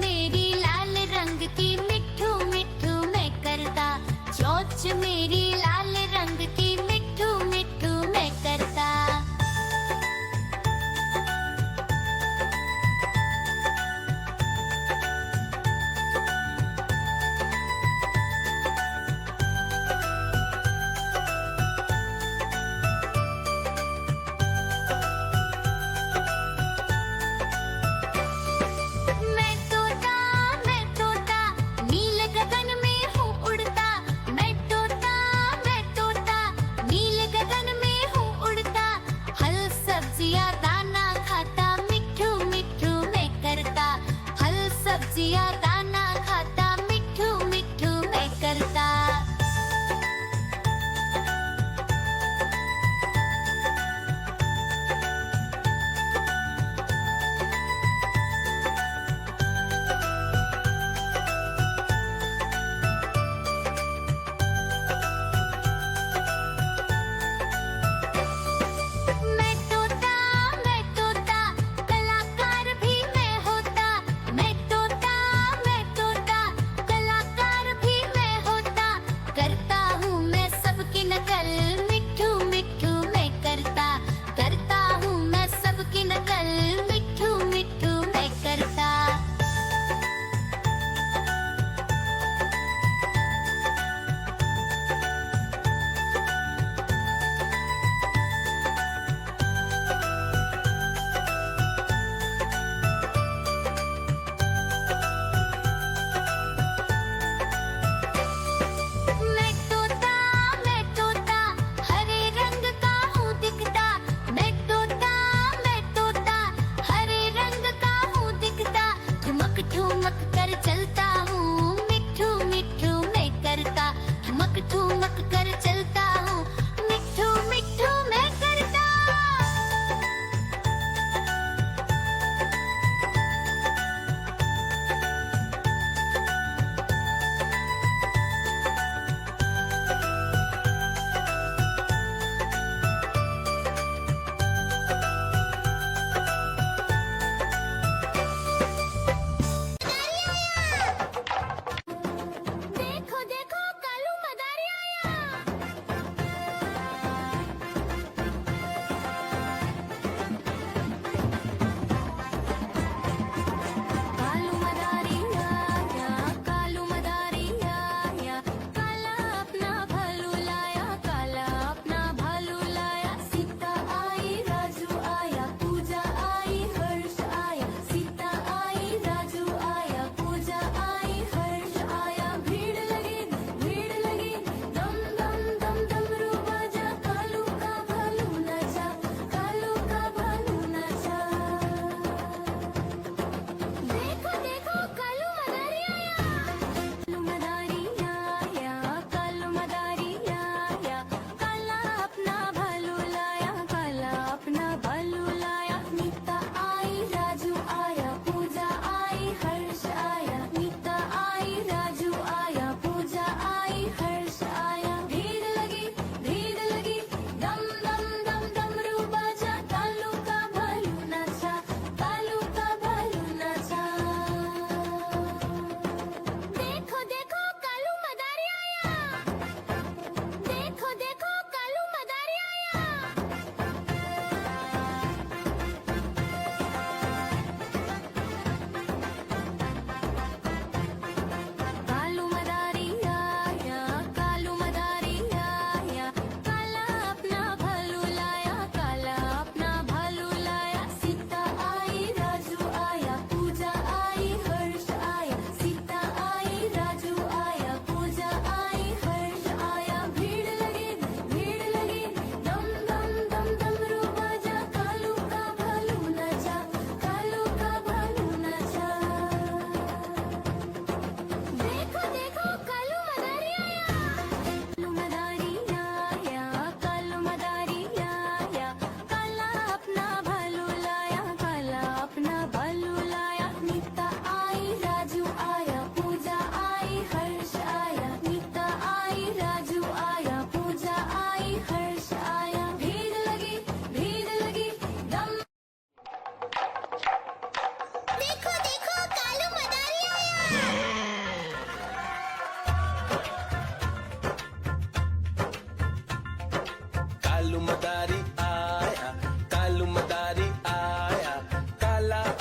मेरी लाल रंग की मिठू मिठू मैं करता, चोंच मेरी लाल रंग की मिठू मिठू मैं करता। मैं तोता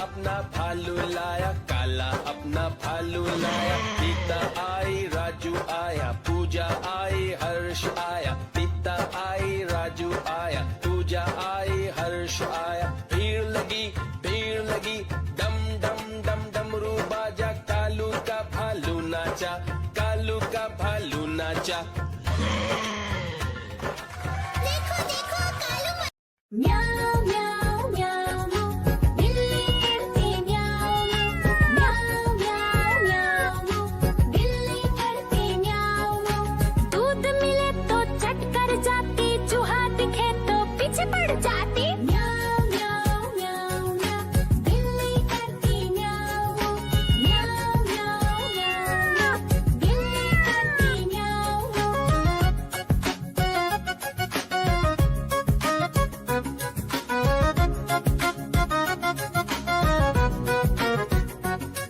अपना भालू लाया, काला अपना भालू लाया। सीता आई, राजू आया, पूजा आई, हर्ष आया। सीता आई, राजू आया, पूजा आई, हर्ष आया। भीड़ लगी, डम डम डम डमरू बाजा। कालू का भालू नाचा, कालू का भालू नाचा। देखो देखो कालू म्याऊ म्याऊ म्याऊ, बिल्ली करती म्याऊ म्याऊ म्याऊ म्याऊ, बिल्ली करती म्याऊ। दूध मिले तो चट कर जाती, चूहा दिखे तो पीछे पड़ जाती। म्याऊ म्याऊ म्याऊ म्याऊ, बिल्ली करती म्याऊ म्याऊ म्याऊ म्याऊ, बिल्ली करती म्याऊ।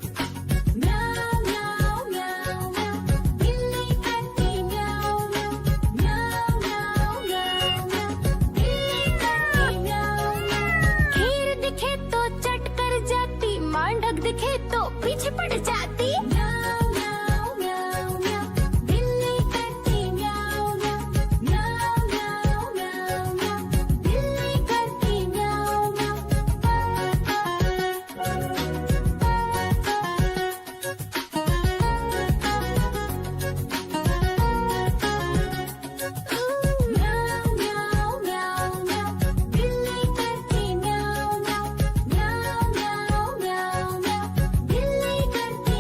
म्याऊ म्याऊ म्याऊ म्याऊ, बिल्ली करती म्याऊ म्याऊ म्याऊ म्याऊ म्याऊ, बिल्ली करती म्याऊ। खीर दिखे तो चट कर जाती, मांडक दिखे तो पीछे पड़ जाती। म्याऊ म्याऊ म्याऊ म्याऊ, बिल्ली करती म्याऊ म्याऊ म्याऊ म्याऊ म्याऊ म्याऊ, बिल्ली करती म्याऊ म्याऊ म्याऊ म्याऊ म्याऊ, बिल्ली करती म्याऊ म्याऊ म्याऊ म्याऊ म्याऊ म्याऊ, बिल्ली करती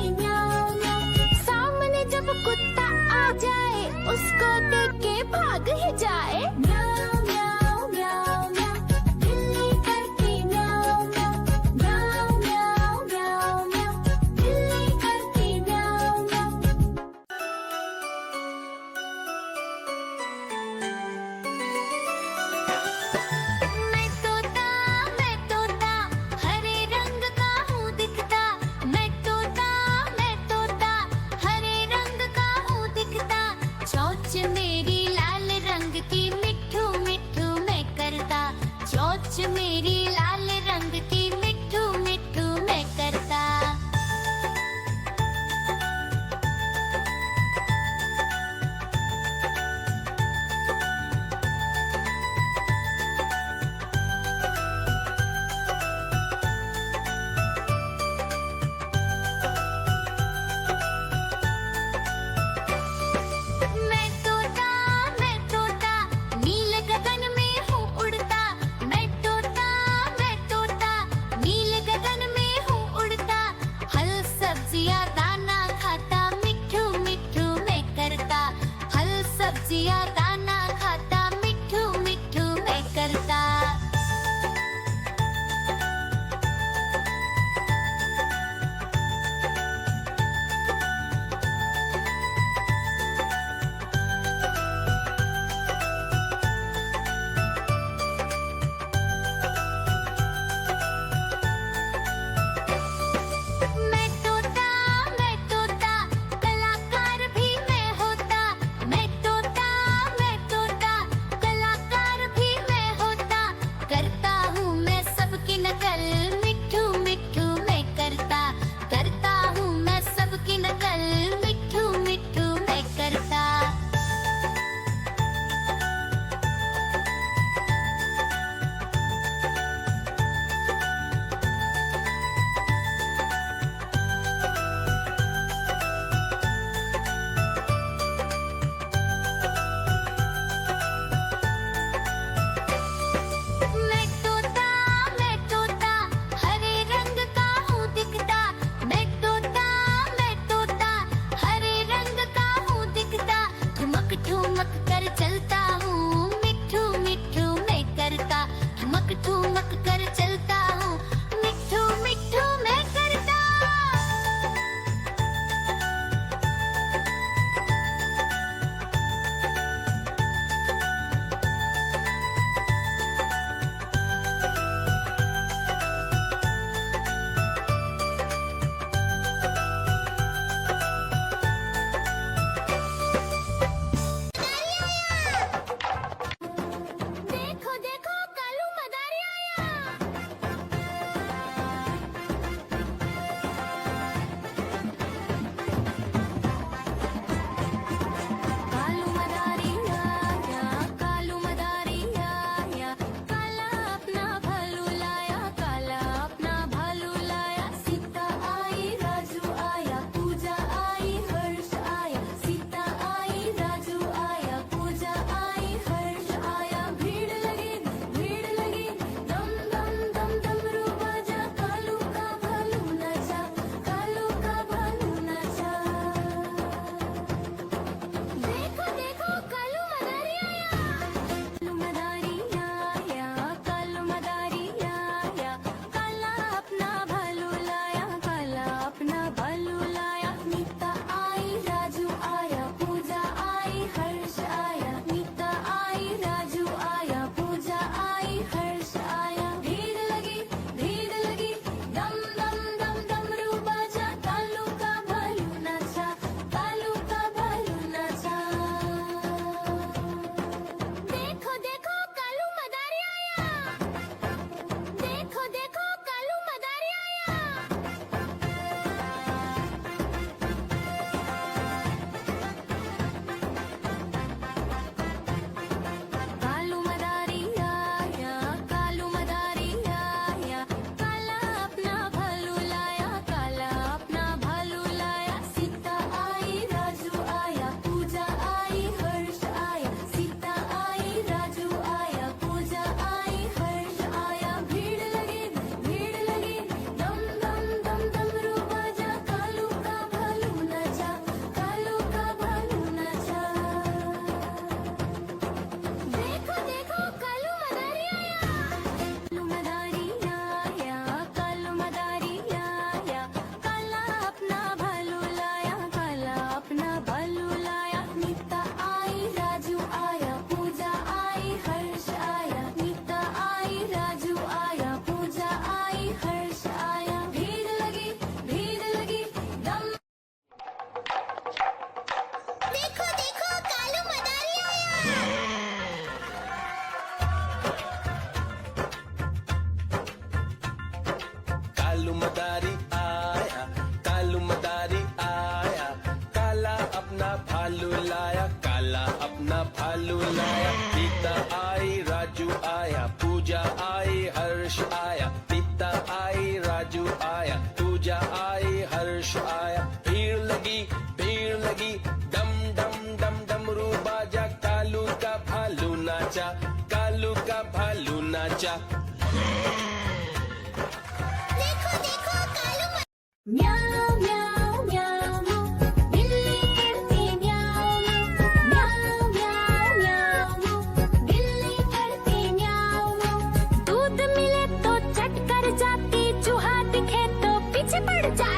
लाया, काला अपना भालू लाया, सीता आई राजू आया, पूजा आई हर्ष आया, सीता आई राजू आया, पूजा आई हर्ष आया। भीड़ लगी, डम डम डम डमरू बाजा, कालू का भालू नाचा, कालू का भालू नाचा। देखो देखो कालू म्याऊ म्याऊ म्याऊ बिल्ली करती म्याऊ म्याऊ म्याऊ म्याऊ बिल्ली करती म्याऊ। दूध मिले तो चट कर जाती, चूहा दिखे तो पीछे पड़ जाती।